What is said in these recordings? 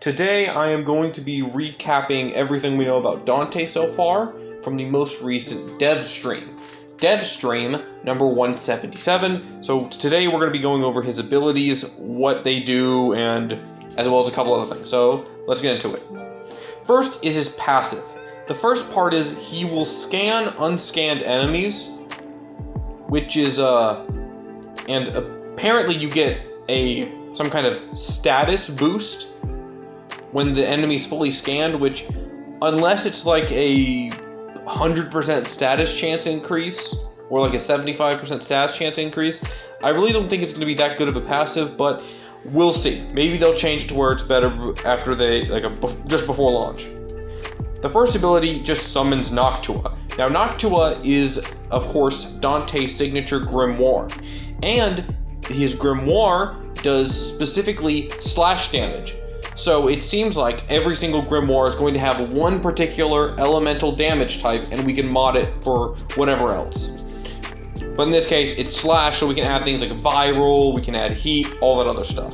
Today I am going to be recapping everything we know about Dante so far from the most recent dev stream. Dev stream number 177. So today we're going to be going over his abilities, what they do, and as well as a couple other things. So let's get into it. First is his passive. The first part is he will scan unscanned enemies, which is and apparently you get some kind of status boost when the enemy's fully scanned, which, unless it's like a 100% status chance increase or like a 75% status chance increase, I really don't think it's going to be that good of a passive, but we'll see. Maybe they'll change it to where it's better after they just before launch. The first ability just summons Noctua. Now Noctua is, of course, Dante's signature grimoire, and his grimoire does specifically slash damage. So it seems like every single grimoire is going to have one particular elemental damage type, and we can mod it for whatever else. But in this case, it's slash, so we can add things like viral, we can add heat, all that other stuff.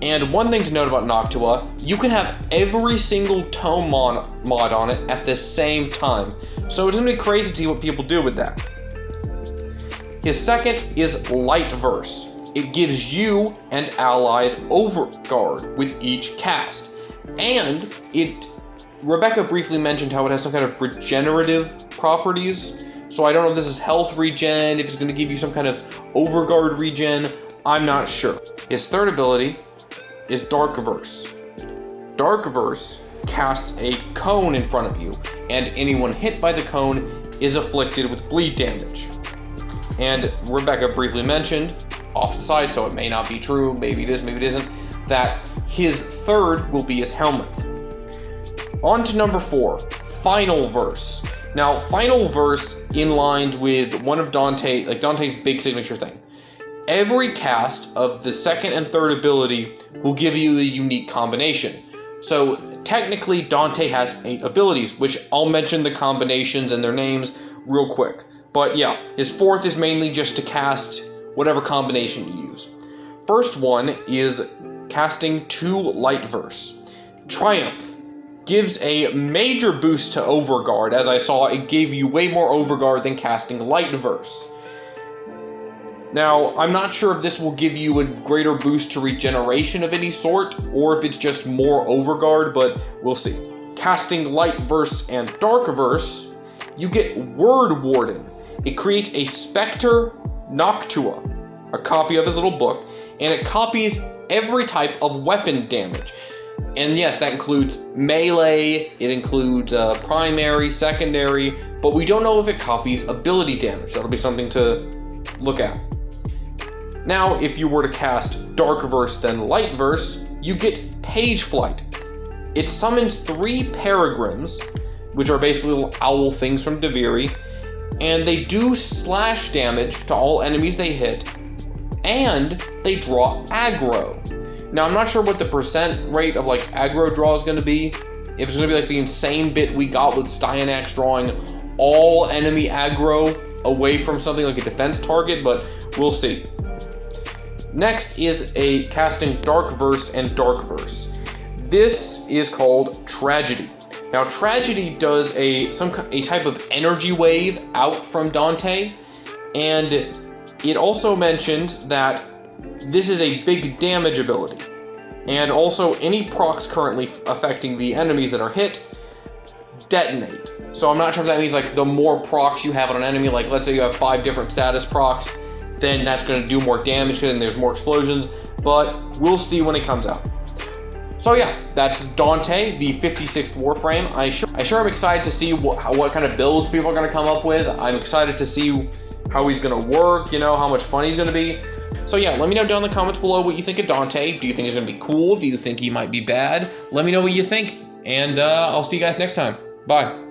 And one thing to note about Noctua, you can have every single tome mod on it at the same time. So it's going to be crazy to see what people do with that. His second is Light Verse. It gives you and allies overguard with each cast. And Rebecca briefly mentioned how it has some kind of regenerative properties. So I don't know if this is health regen, if it's going to give you some kind of overguard regen, I'm not sure. His third ability is Dark Verse. Dark Verse casts a cone in front of you, and anyone hit by the cone is afflicted with bleed damage. And Rebecca briefly mentioned, off the side, so it may not be true, maybe it is, maybe it isn't, that his third will be his helmet. On to number 4, Final Verse. Now, Final Verse inlines with one of Dante's big signature thing. Every cast of the second and third ability will give you a unique combination. So technically Dante has 8 abilities, which I'll mention the combinations and their names real quick. But yeah, his fourth is mainly just to cast whatever combination you use. First one is casting 2 Light Verse. Triumph gives a major boost to Overguard. As I saw, it gave you way more Overguard than casting Light Verse. Now, I'm not sure if this will give you a greater boost to regeneration of any sort, or if it's just more Overguard, but we'll see. Casting Light Verse and Dark Verse, you get Word Warden. It creates a Spectre Noctua, a copy of his little book, and it copies every type of weapon damage. And yes, that includes melee, it includes primary, secondary, but we don't know if it copies ability damage. That'll be something to look at. Now, if you were to cast Dark Verse then Light Verse, you get Page Flight. It summons 3 Peregrines, which are basically little owl things from Deviri, and they do slash damage to all enemies they hit, and they draw aggro. Now, I'm not sure what the percent rate of aggro draw is going to be. If it's going to be like the insane bit we got with Styanax drawing all enemy aggro away from something like a defense target, but we'll see. Next is a casting Dark Verse and Dark Verse. This is called Tragedy. Now, Tragedy does a type of energy wave out from Dante, and it also mentioned that this is a big damage ability, and also any procs currently affecting the enemies that are hit detonate. So I'm not sure if that means the more procs you have on an enemy, let's say you have 5 different status procs, then that's going to do more damage and there's more explosions, but we'll see when it comes out. So yeah, that's Dante, the 56th Warframe. I sure am excited to see what kind of builds people are going to come up with. I'm excited to see how he's going to work, how much fun he's going to be. So yeah, let me know down in the comments below what you think of Dante. Do you think he's going to be cool? Do you think he might be bad? Let me know what you think, and I'll see you guys next time. Bye.